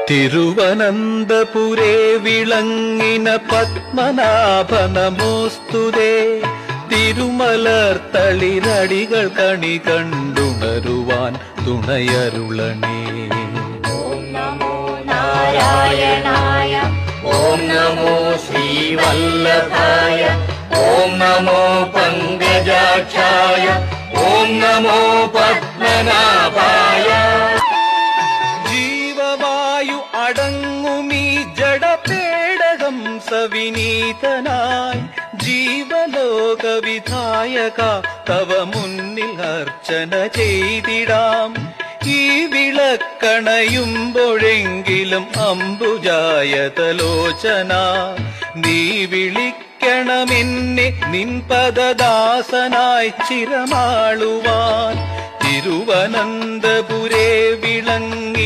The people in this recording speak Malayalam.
തിരുവനന്തപുരേ വിളങ്ങിന പത്മനാഭ നമോസ്തുതേ. തിരുമലർ തളിരടികൾ കണി കണ്ടുണരുവാൻ തുണയരുളണേ. ഓം നമോ നാരായണായ, ഓം നമോ ശ്രീവല്ലഭായ, ഓം നമോ പങ്കജാക്ഷായ, ഓം നമോ പത്മനാഭായ. ജീവവായു അടങ്ങുമീ ജഡപേടകം സവിനീതനായി ജീവലോക വിധായക തവ മുന്നിൽ അർച്ചന ചെയ്തിടാം. ഈ വിളക്കണയുമ്പോഴെങ്കിലും അംബുജായതലോചന നീ വിളിക്കണമെന്നെ നിൻ പദദാസനായി ചിരമാളുവാൻ. തിരുവനന്തപുരേ വിളങ്ങി